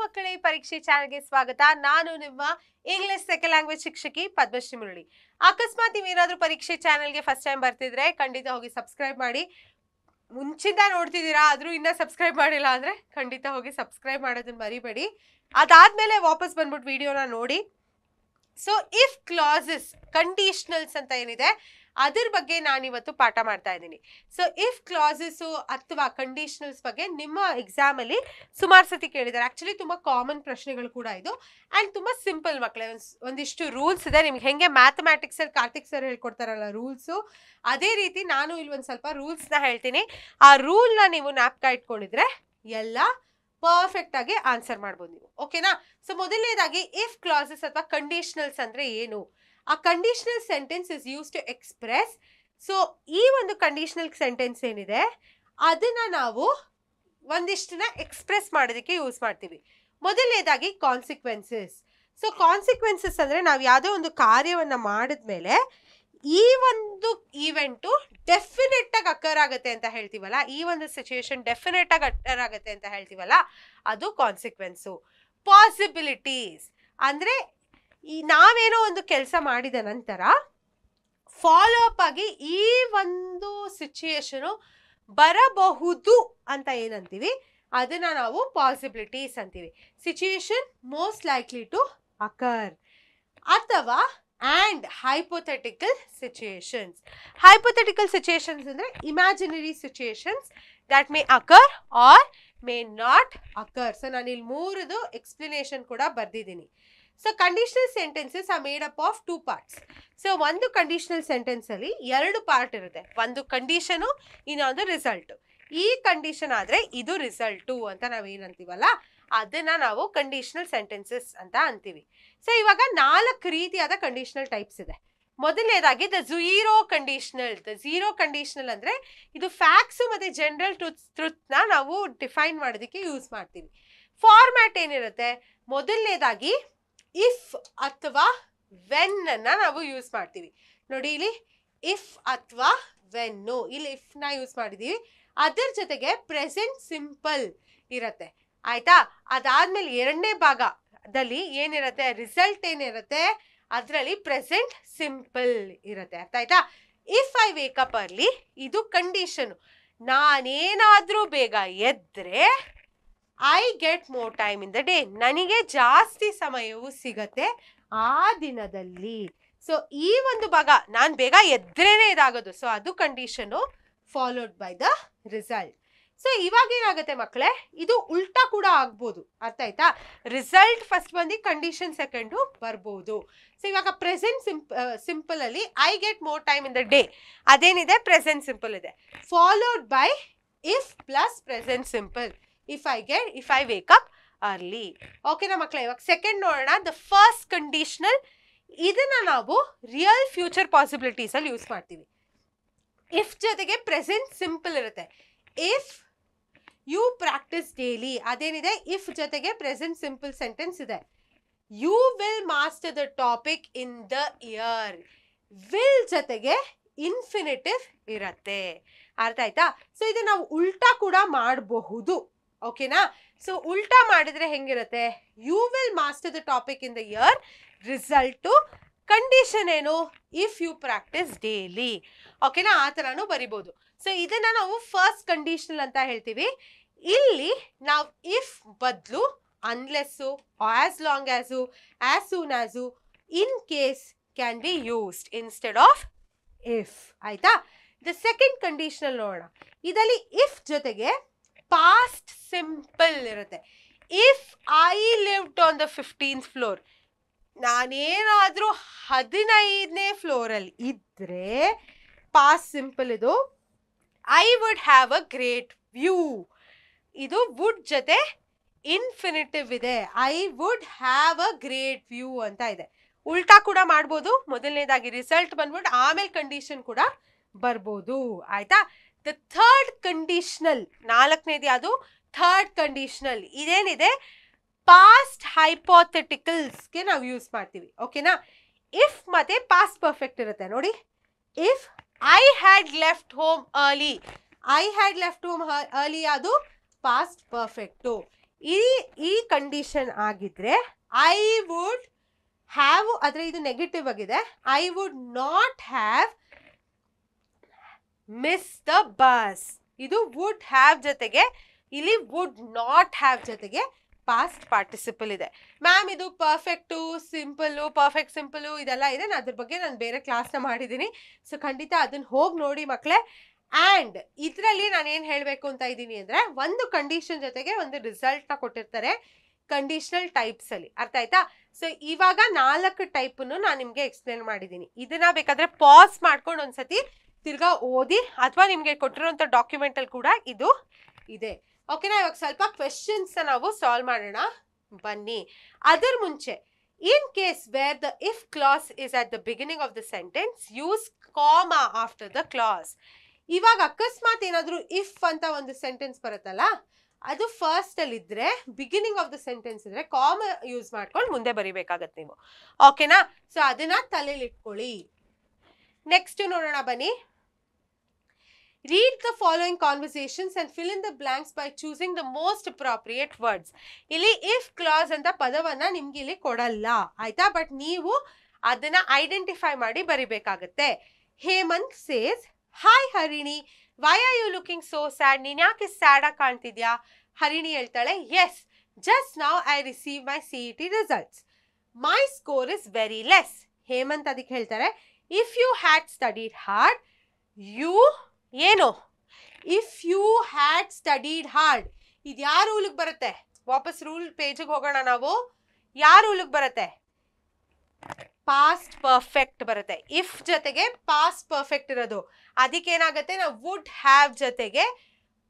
ಮಕ್ಕಳೇ, ಪರೀಕ್ಷೆ ಚಾನೆಲ್ಗೆ ಸ್ವಾಗತ. ನಾನು ನಿಮ್ಮ ಇಂಗ್ಲಿಷ್ ಸೆಕೆಂಡ್ ಲ್ಯಾಂಗ್ವೇಜ್ ಶಿಕ್ಷಕಿ ಪದ್ಮಶ್ರೀ ಮುರಳಿ. ಅಕಸ್ಮಾತ್ ನೀವೇನಾದ್ರೂ ಪರೀಕ್ಷೆ ಚಾನೆಲ್ಗೆ ಫಸ್ಟ್ ಟೈಮ್ ಬರ್ತಿದ್ರೆ ಖಂಡಿತ ಹೋಗಿ ಸಬ್ಸ್ಕ್ರೈಬ್ ಮಾಡಿ. ಮುಂಚಿಂದ ನೋಡ್ತಿದ್ದೀರಾ ಆದ್ರೂ ಇನ್ನ ಸಬ್ಸ್ಕ್ರೈಬ್ ಮಾಡಿಲ್ಲ ಅಂದ್ರೆ ಖಂಡಿತ ಹೋಗಿ ಸಬ್ಸ್ಕ್ರೈಬ್ ಮಾಡೋದನ್ನ ಮರಿಬೇಡಿ. ಅದಾದ್ಮೇಲೆ ವಾಪಸ್ ಬಂದ್ಬಿಟ್ಟು ವಿಡಿಯೋನ ನೋಡಿ. ಸೊ ಇಫ್ ಕ್ಲಾಸಸ್ ಕಂಡೀಷನಲ್ಸ್ ಅಂತ ಏನಿದೆ ಅದ್ರ ಬಗ್ಗೆ ನಾನು ಇವತ್ತು ಪಾಠ ಮಾಡ್ತಾ ಇದ್ದೀನಿ. ಸೊ ಇಫ್ ಕ್ಲಾಸಸ್ ಅಥವಾ ಕಂಡೀಷನಲ್ಸ್ ಬಗ್ಗೆ ನಿಮ್ಮ ಎಕ್ಸಾಮ್ ಅಲ್ಲಿ ಸುಮಾರು ಸತಿ ಕೇಳಿದ್ದಾರೆ. ಆಕ್ಚುಲಿ ತುಂಬಾ ಕಾಮನ್ ಪ್ರಶ್ನೆಗಳು ಕೂಡ ಇದು ಅಂಡ್ ತುಂಬಾ ಸಿಂಪಲ್ ಮಕ್ಕಳೇ. ಒಂದಿಷ್ಟು ರೂಲ್ಸ್ ಇದೆ. ನಿಮ್ಗೆ ಹೆಂಗೆ ಮ್ಯಾಥಮ್ಯಾಟಿಕ್ಸ್ ಅಲ್ಲಿ ಕಾರ್ತಿಕ್ ಸರ್ ಹೇಳ್ಕೊಡ್ತಾರಲ್ಲ ರೂಲ್ಸು, ಅದೇ ರೀತಿ ನಾನು ಇಲ್ಲಿ ಒಂದು ಸ್ವಲ್ಪ ರೂಲ್ಸ್ನ ಹೇಳ್ತೀನಿ. ಆ ರೂಲ್ನ ನೀವು ಜ್ಞಾಪಕ ಇಟ್ಕೊಂಡಿದ್ರೆ ಎಲ್ಲ ಪರ್ಫೆಕ್ಟ್ ಆಗಿ ಆನ್ಸರ್ ಮಾಡ್ಬೋದು ನೀವು. ಓಕೆನಾ? ಸೊ ಮೊದಲನೇದಾಗಿ ಇಫ್ ಕ್ಲಾಸಸ್ ಅಥವಾ ಕಂಡೀಷನಲ್ಸ್ ಅಂದ್ರೆ ಏನು? A conditional sentence is use to express. So ಈ ಒಂದು ಕಂಡೀಷನಲ್ ಸೆಂಟೆನ್ಸ್ ಏನಿದೆ ಅದನ್ನ ನಾವು ಒಂದಿಷ್ಟನ್ನ ಎಕ್ಸ್ಪ್ರೆಸ್ ಮಾಡೋದಕ್ಕೆ ಯೂಸ್ ಮಾಡ್ತೀವಿ. ಮೊದಲನೇದಾಗಿ ಕಾನ್ಸಿಕ್ವೆನ್ಸಸ್. ಸೊ ಕಾನ್ಸಿಕ್ವೆನ್ಸಸ್ ಅಂದ್ರೆ ನಾವು ಯಾವುದೋ ಒಂದು ಕಾರ್ಯವನ್ನ ಮಾಡಿದ್ಮೇಲೆ ಈ ಒಂದು ಈವೆಂಟು ಡೆಫಿನೆಟ್ ಆಗಿ ಅಕ್ಕರ್ ಆಗುತ್ತೆ ಅಂತ ಹೇಳ್ತೀವಲ್ಲ, ಈ ಒಂದು ಸಿಚುಯೇಷನ್ ಡೆಫಿನೆಟ್ ಆಗಿ ಅಕ್ಕರ್ ಆಗುತ್ತೆ ಅಂತ ಹೇಳ್ತೀವಲ್ಲ, ಅದು ಕಾನ್ಸಿಕ್ವೆನ್ಸು. ಪಾಸಿಬಿಲಿಟೀಸ್ ಅಂದ್ರೆ ಈ ನಾವೇನೋ ಒಂದು ಕೆಲಸ ಮಾಡಿದ ನಂತರ ಫಾಲೋ ಅಪ್ ಆಗಿ ಈ ಒಂದು ಸಿಚುಯೇಷನು ಬರಬಹುದು ಅಂತ ಏನಂತೀವಿ ಅದನ್ನ ನಾವು ಪಾಸಿಬಿಲಿಟೀಸ್ ಅಂತೀವಿ. Situation most likely to occur. ಅಥವಾ and hypothetical situations. Hypothetical situations ಅಂದರೆ imaginary situations that may occur or may not occur. So ನಾನು ಇಲ್ಲಿ ಮೂರದು ಎಕ್ಸ್ಪ್ಲನೇಷನ್ ಕೂಡ ಬರ್ದಿದ್ದೀನಿ. So conditional sentences are made up of 2 parts. So ಒಂದು conditional sentence ಅಲ್ಲಿ 2 part ಇರುತ್ತೆ. ಒಂದು ಕಂಡೀಷನು, ಇನ್ನೊಂದು ರಿಸಲ್ಟ್. ಈ ಕಂಡೀಷನ್ ಆದ್ರೆ ಇದು ರಿಸಲ್ಟು ಅಂತ ನಾವೇನಂತೀವಲ್ಲ ಅದನ್ನ ನಾವು ಕಂಡೀಷನಲ್ ಸೆಂಟೆನ್ಸಸ್ ಅಂತ ಅಂತೀವಿ. ಸೊ ಇವಾಗ 4 ರೀತಿಯಾದ ಕಂಡೀಷನಲ್ ಟೈಪ್ಸ್ ಇದೆ. ಮೊದಲನೇದಾಗಿ the zero conditional. The zero conditional ಅಂದ್ರೆ ಇದು ಫ್ಯಾಕ್ಟ್ಸ್ ಮತ್ತೆ ಜನರಲ್ ಟ್ರೂತ್ನ ನಾವು ಡಿಫೈನ್ ಮಾಡೋದಕ್ಕೆ ಯೂಸ್ ಮಾಡ್ತೀವಿ. ಫಾರ್ಮ್ಯಾಟ್ ಏನಿರುತ್ತೆ, ಮೊದಲನೇದಾಗಿ ಇಫ್ ಅಥವಾ ವೆನ್ ಅನ್ನ ನಾವು ಯೂಸ್ ಮಾಡ್ತೀವಿ. ನೋಡಿ ಇಲ್ಲಿ ಇಫ್ ಅಥವಾ ವೆನ್ನು, ಇಲ್ಲಿ ಇಫ್ ನ ಯೂಸ್ ಮಾಡಿದೀವಿ. ಅದರ ಜೊತೆಗೆ ಪ್ರೆಸೆಂಟ್ ಸಿಂಪಲ್ ಇರತ್ತೆ. ಆಯ್ತಾ? ಅದಾದ್ಮೇಲೆ ಎರಡನೇ ಭಾಗದಲ್ಲಿ ಏನಿರತ್ತೆ, ರಿಸಲ್ಟ್ ಏನಿರುತ್ತೆ ಅದರಲ್ಲಿ ಪ್ರೆಸೆಂಟ್ ಸಿಂಪಲ್ ಇರುತ್ತೆ. ಅರ್ಥ ಆಯ್ತಾ? ಇಫ್ ಐ ವೇಕಪ್ ಅರ್ಲಿ ಇದು ಕಂಡೀಷನ್. ನಾನೇನಾದ್ರೂ ಬೇಗ ಎದ್ರೆ I get more time in the day. ನನಗೆ ಜಾಸ್ತಿ ಸಮಯವು ಸಿಗತ್ತೆ ಆ ದಿನದಲ್ಲಿ. ಸೊ ಈ ಒಂದು ಭಾಗ ನಾನು ಬೇಗ ಎದ್ರೇನೆ ಇದಾಗೋದು. ಸೊ ಅದು condition followed by the result. So ಇವಾಗ ಏನಾಗುತ್ತೆ ಮಕ್ಕಳೇ, ಇದು ಉಲ್ಟಾ ಕೂಡ ಆಗ್ಬೋದು. ಅರ್ಥ ಆಯ್ತಾ? ರಿಸಲ್ಟ್ ಫಸ್ಟ್ ಬಂದು ಕಂಡೀಷನ್ ಸೆಕೆಂಡು ಬರ್ಬೋದು. ಸೊ ಇವಾಗ ಪ್ರೆಸೆಂಟ್ ಸಿಂಪಲ್ ಅಲ್ಲಿ I get more time in the day ಅದೇನಿದೆ ಪ್ರೆಸೆಂಟ್ ಸಿಂಪಲ್ ಇದೆ. Followed by if plus present simple. If I wake up early. ಓಕೆನಾ ಮಕ್ಕಳೇ? ಇವಾಗ ಸೆಕೆಂಡ್ ನೋಡೋಣ. ದ ಫಸ್ಟ್ ಕಂಡೀಷನಲ್, ಇದನ್ನ ನಾವು ರಿಯಲ್ ಫ್ಯೂಚರ್ ಪಾಸಿಬಿಲಿಟೀಸ್ ಅಲ್ಲಿ ಯೂಸ್ ಮಾಡ್ತೀವಿ. ಇಫ್ ಜೊತೆಗೆ ಪ್ರೆಸೆಂಟ್ ಸಿಂಪಲ್ ಇರುತ್ತೆ. ಇಫ್ ಯು ಪ್ರಾಕ್ಟೀಸ್ ಡೈಲಿ ಅದೇನಿದೆ ಇಫ್ ಜೊತೆಗೆ ಪ್ರೆಸೆಂಟ್ ಸಿಂಪಲ್ ಸೆಂಟೆನ್ಸ್ ಇದೆ. You will master the topic in the year. Will ಜೊತೆಗೆ ಇನ್ಫಿನಿಟಿವ್ ಇರತ್ತೆ. ಅರ್ಥ ಆಯ್ತಾ? ಸೊ ಇದು ನಾವು ಉಲ್ಟಾ ಕೂಡ ಮಾಡಬಹುದು. ಓಕೆನಾ? ಸೊ ಉಲ್ಟಾ ಮಾಡಿದ್ರೆ ಹೆಂಗಿರುತ್ತೆ, you will master the topic in the year. Result condition ಏನು, ಇಫ್ ಯು ಪ್ರಾಕ್ಟೀಸ್ ಡೈಲಿ. ಓಕೆನಾ? ಆ ಥರನೂ ಬರಿಬೋದು. ಸೊ ಇದನ್ನ ನಾವು ಫಸ್ಟ್ ಕಂಡೀಷನಲ್ ಅಂತ ಹೇಳ್ತೀವಿ. ಇಲ್ಲಿ ನಾವು ಇಫ್ ಬದಲು unless, as long as, as soon as, in case can be used instead of if. ಆಯ್ತಾ? ದ ಸೆಕೆಂಡ್ ಕಂಡೀಷನಲ್ ನೋಡೋಣ. ಇದರಲ್ಲಿ ಇಫ್ ಜೊತೆಗೆ ಪಾಸ್ಟ್ ಸಿಂಪಲ್ ಇರುತ್ತೆ. If I lived on the 15th floor, ನಾನೇನಾದ್ರೂ 15ನೇ ಫ್ಲೋರಲ್ಲಿ ಇದ್ರೆ ಪಾಸ್ಟ್ ಸಿಂಪಲ್ ಇದು. I would have a great view. ಇದು ವುಡ್ ಜೊತೆ ಇನ್ಫಿನಿಟಿವ್ ಇದೆ. I would have a great view ಅಂತ ಇದೆ. ಉಲ್ಟಾ ಕೂಡ ಮಾಡ್ಬೋದು. ಮೊದಲನೇದಾಗಿ ರಿಸಲ್ಟ್ ಬಂದ್ಬಿಟ್ಟು ಆಮೇಲೆ ಕಂಡೀಷನ್ ಕೂಡ ಬರ್ಬೋದು. ಆಯ್ತಾ? ದ ಥರ್ಡ್ ಕಂಡೀಷನಲ್, 4ನೇದು ಯಾವುದು, ಥರ್ಡ್ ಕಂಡೀಷನಲ್. ಇದೇನಿದೆ ಪಾಸ್ಟ್ ಹೈಪೋಥೆಟಿಕಲ್ಸ್ಗೆ ನಾವು ಯೂಸ್ ಮಾಡ್ತೀವಿ. ಓಕೆನಾ? ಇಫ್ ಮತ್ತೆ ಪಾಸ್ಟ್ ಪರ್ಫೆಕ್ಟ್ ಇರುತ್ತೆ. ನೋಡಿ, if I had left home early, I had left home early ಅದು ಪಾಸ್ಟ್ ಪರ್ಫೆಕ್ಟು. ಈ ಕಂಡೀಷನ್ ಆಗಿದ್ರೆ ಐ ವುಡ್ ಹ್ಯಾವ್, ಆದ್ರೆ ಇದು ನೆಗೆಟಿವ್ ಆಗಿದೆ, I would not have miss the bus. ಇದು ವುಡ್ ಹ್ಯಾವ್ ಜೊತೆಗೆ ಇಲ್ಲಿ ವುಡ್ ನಾಟ್ ಹ್ಯಾವ್ ಜೊತೆಗೆ ಪಾಸ್ಟ್ ಪಾರ್ಟಿಸಿಪಲ್ ಇದೆ. ಮ್ಯಾಮ್ ಇದು ಪರ್ಫೆಕ್ಟು ಸಿಂಪಲ್ಲು, ಪರ್ಫೆಕ್ಟ್ ಸಿಂಪಲ್ಲು ಇದೆಲ್ಲ ಇದೆ, ನಾನು ಅದ್ರ ಬಗ್ಗೆ ನಾನು ಬೇರೆ ಕ್ಲಾಸ್ನ ಮಾಡಿದ್ದೀನಿ. ಸೊ ಖಂಡಿತ ಅದನ್ನ ಹೋಗಿ ನೋಡಿ ಮಕ್ಕಳೇ. ಆ್ಯಂಡ್ ಇದರಲ್ಲಿ ನಾನು ಏನು ಹೇಳಬೇಕು ಅಂತ ಇದ್ದೀನಿ ಅಂದರೆ, ಒಂದು ಕಂಡೀಷನ್ ಜೊತೆಗೆ ಒಂದು ರಿಸಲ್ಟ್ನ ಕೊಟ್ಟಿರ್ತಾರೆ ಕಂಡೀಷನಲ್ ಟೈಪ್ಸಲ್ಲಿ, ಅರ್ಥ ಆಯ್ತಾ? ಸೊ ಇವಾಗ 4 ಟೈಪನ್ನು ನಾನು ನಿಮಗೆ ಎಕ್ಸ್ಪ್ಲೇನ್ ಮಾಡಿದ್ದೀನಿ. ಇದನ್ನ ಬೇಕಾದರೆ ಪಾಸ್ ಮಾಡ್ಕೊಂಡು ಒಂದ್ಸತಿ ತಿರ್ಗಾ ಓದಿ, ಅಥವಾ ನಿಮಗೆ ಕೊಟ್ಟಿರೋಂಥ ಡಾಕ್ಯುಮೆಂಟಲ್ಲಿ ಕೂಡ ಇದು ಇದೆ. ಓಕೆನಾ? ಇವಾಗ ಸ್ವಲ್ಪ ಕ್ವೆಶನ್ಸ್ ನಾವು ಸಾಲ್ವ್ ಮಾಡೋಣ ಬನ್ನಿ. ಅದರ ಮುಂಚೆ, in case where the if clause is at the beginning of the sentence, use comma after the clause. ಇವಾಗ ಅಕಸ್ಮಾತ್ ಏನಾದರೂ ಇಫ್ ಅಂತ ಒಂದು ಸೆಂಟೆನ್ಸ್ ಬರುತ್ತಲ್ಲ, ಅದು ಫಸ್ಟ್ ಅಲ್ಲಿ ಇದ್ರೆ, ಬಿಗಿನಿಂಗ್ ಆಫ್ ದ ಸೆಂಟೆನ್ಸ್ ಇದ್ರೆ ಕಾಮಾ ಯೂಸ್ ಮಾಡ್ಕೊಂಡು ಮುಂದೆ ಬರಿಬೇಕಾಗತ್ತೆ ನೀವು. ಓಕೆನಾ? ಸೊ ಅದನ್ನ ತಲೆಯಲ್ಲಿ ಇಟ್ಕೊಳ್ಳಿ. ನೆಕ್ಸ್ಟ್ ನೋಡೋಣ ಬನ್ನಿ. Read the following conversations and fill in the blanks by choosing the most appropriate words. ಇಲ್ಲಿ if clause ಅಂತ ಪದವನ್ನ ನಿಮ್ಗೆ ಇಲ್ಲಿ ಕೊಡಲ್ಲ, ಆಯ್ತಾ? ಬಟ್ ನೀವು ಅದನ್ನ ಐಡೆಂಟಿಫೈ ಮಾಡಿ ಬರಿಬೇಕಾಗತ್ತೆ. Hemanth says, hi Harini, why are you looking so sad? ನೀನ್ ಯಾಕೆ ಸ್ಯಾಡ್ ಆಗಿ ಕಾಣ್ತಿದ್ಯಾ? ಹರಿಣಿ ಹೇಳ್ತಾಳೆ, yes, just now I receive my CET results, my score is very less. Hemanth ಅದಕ್ಕೆ ಹೇಳ್ತಾರೆ, if you had studied hard, you ಏನು, if you had studied hard, ಇದು ಯಾವ ರೂಲಿಗೆ ಬರುತ್ತೆ? ವಾಪಸ್ ರೂಲ್ ಪೇಜಿಗೆ ಹೋಗೋಣ ನಾವು. ಯಾವ ರೂಲಿಗೆ ಬರುತ್ತೆ? ಪಾಸ್ಟ್ ಪರ್ಫೆಕ್ಟ್ ಬರುತ್ತೆ. ಇಫ್ ಜೊತೆಗೆ ಪಾಸ್ಟ್ ಪರ್ಫೆಕ್ಟ್ ಇರೋದು, ಅದಕ್ಕೇನಾಗುತ್ತೆ, ನಾವು ವುಡ್ ಹ್ಯಾವ್ ಜೊತೆಗೆ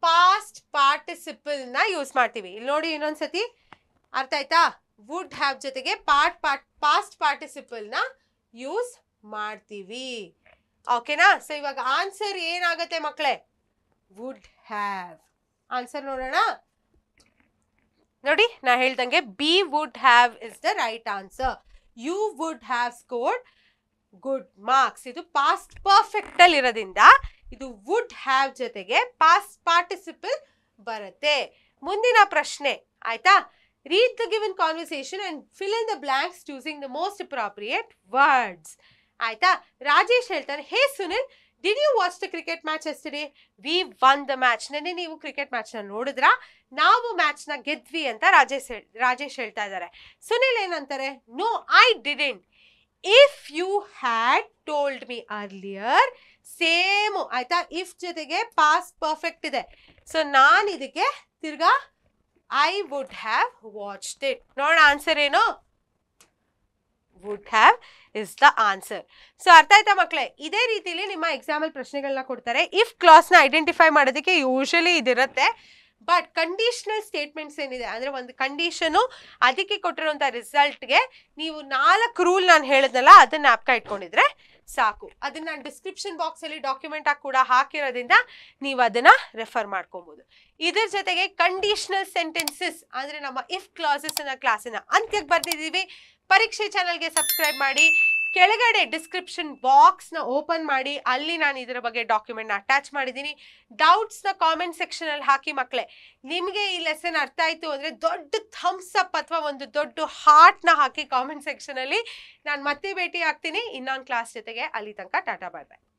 ಪಾಸ್ಟ್ ಪಾರ್ಟಿಸಿಪಲ್ ನ ಯೂಸ್ ಮಾಡ್ತೀವಿ. ಇಲ್ಲಿ ನೋಡಿ ಇನ್ನೊಂದ್ಸತಿ, ಅರ್ಥ ಆಯ್ತಾ? ವುಡ್ ಹ್ಯಾವ್ ಜೊತೆಗೆ ಪಾಸ್ಟ್ ಪಾರ್ಟಿಸಿಪಲ್ ನ ಯೂಸ್ ಮಾಡ್ತೀವಿ. ಓಕೆನಾ? ಸೊ ಇವಾಗ ಆನ್ಸರ್ ಏನಾಗತ್ತೆ ಮಕ್ಕಳೇ? Would have. ಆನ್ಸರ್ ನೋಡೋಣ. ನೋಡಿ ನಾ ಹೇಳ್ದಂಗೆ B would have is the right answer. You would have scored good marks. ಇದು ಪಾಸ್ಟ್ ಪರ್ಫೆಕ್ಟ್ ಅಲ್ಲಿ ಇರೋದ್ರಿಂದ ಇದು ವುಡ್ ಹ್ಯಾವ್ ಜೊತೆಗೆ ಪಾಸ್ಟ್ ಪಾರ್ಟಿಸಿಪಲ್ ಬರುತ್ತೆ. ಮುಂದಿನ ಪ್ರಶ್ನೆ, ಆಯ್ತಾ? Read the given conversation and fill in the blanks choosing the most appropriate words. ಆಯ್ತಾ? ರಾಜೇಶ್ ಹೇಳ್ತಾನೆ, hey Sunil, did you watch the cricket match yesterday? We won the match. ನೆನ್ನೆ ನೀವು ಕ್ರಿಕೆಟ್ ಮ್ಯಾಚ್ನ ನೋಡಿದ್ರಾ? ನಾವು ಮ್ಯಾಚ್ನ ಗೆದ್ವಿ ಅಂತ ರಾಜೇಶ್ ಹೇಳ್ತಾ ಇದ್ದಾರೆ. ಸುನಿಲ್ ಏನಂತಾರೆ, no I didn't, if you had told me earlier. Same ಆಯ್ತಾ? ಇಫ್ ಜೊತೆಗೆ ಪಾಸ್ಟ್ ಪರ್ಫೆಕ್ಟ್ ಇದೆ. ಸೊ ನಾನು ಇದಕ್ಕೆ ತಿರ್ಗಾ I would have watched it. ನೋಡೋಣ ಆನ್ಸರ್ ಏನು? Would have is the answer. So ಅರ್ಥ ಆಯ್ತಾ ಮಕ್ಕಳೇ? ಇದೇ ರೀತಿಲಿ ನಿಮ್ಮ ಎಕ್ಸಾಮಲ್ ಪ್ರಶ್ನೆಗಳನ್ನ ಕೊಡ್ತಾರೆ. ಇಫ್ ಕ್ಲಾಸ್ನ ಐಡೆಂಟಿಫೈ ಮಾಡೋದಕ್ಕೆ ಯೂಶಲಿ ಇದಿರುತ್ತೆ. ಬಟ್ ಕಂಡೀಷನಲ್ ಸ್ಟೇಟ್ಮೆಂಟ್ಸ್ ಏನಿದೆ ಅಂದರೆ, ಒಂದು ಕಂಡೀಷನು ಅದಕ್ಕೆ ಕೊಟ್ಟಿರುವಂಥ ರಿಸಲ್ಟ್ಗೆ ನೀವು 4 ರೂಲ್ ನಾನು ಹೇಳಿದ್ನಲ್ಲ, ಅದನ್ನ ಜ್ಞಾಪಕ ಇಟ್ಕೊಂಡಿದ್ರೆ ಸಾಕು. ಅದನ್ನ ನಾನು ಡಿಸ್ಕ್ರಿಪ್ಷನ್ ಬಾಕ್ಸಲ್ಲಿ ಡಾಕ್ಯುಮೆಂಟ್ ಆಗಿ ಕೂಡ ಹಾಕಿರೋದ್ರಿಂದ ನೀವು ಅದನ್ನ ರೆಫರ್ ಮಾಡ್ಕೊಬೋದು. ಇದ್ರ ಜೊತೆಗೆ ಕಂಡೀಷನಲ್ ಸೆಂಟೆನ್ಸಸ್ ಅಂದರೆ ನಮ್ಮ ಇಫ್ ಕ್ಲಾಸಸ್ ಅನ್ನೋ ಕ್ಲಾಸಿನ ಅಂತ್ಯಕ್ಕೆ ಬರ್ತಿದ್ದೀವಿ. ಪರೀಕ್ಷೆ ಚಾನಲ್ಗೆ ಸಬ್ಸ್ಕ್ರೈಬ್ ಮಾಡಿ. ಕೆಳಗಡೆ ಡಿಸ್ಕ್ರಿಪ್ಷನ್ ಬಾಕ್ಸ್ನ ಓಪನ್ ಮಾಡಿ, ಅಲ್ಲಿ ನಾನು ಇದರ ಬಗ್ಗೆ ಡಾಕ್ಯುಮೆಂಟ್ನ ಅಟ್ಯಾಚ್ ಮಾಡಿದ್ದೀನಿ. ಡೌಟ್ಸ್ನ ಕಾಮೆಂಟ್ ಸೆಕ್ಷನಲ್ಲಿ ಹಾಕಿ ಮಕ್ಕಳೇ. ನಿಮಗೆ ಈ ಲೆಸನ್ ಅರ್ಥ ಆಯಿತು ಅಂದರೆ ದೊಡ್ಡ ಥಮ್ಸ್ ಅಪ್ ಅಥವಾ ಒಂದು ದೊಡ್ಡ ಹಾರ್ಟ್ನ ಹಾಕಿ ಕಾಮೆಂಟ್ ಸೆಕ್ಷನಲ್ಲಿ. ನಾನು ಮತ್ತೆ ಭೇಟಿ ಆಗ್ತೀನಿ ಇನ್ನೊಂದು ಕ್ಲಾಸ್ ಜೊತೆಗೆ. ಅಲ್ಲಿ ತನಕ ಟಾಟಾ ಬಾಯ್ ಬಾಯ್.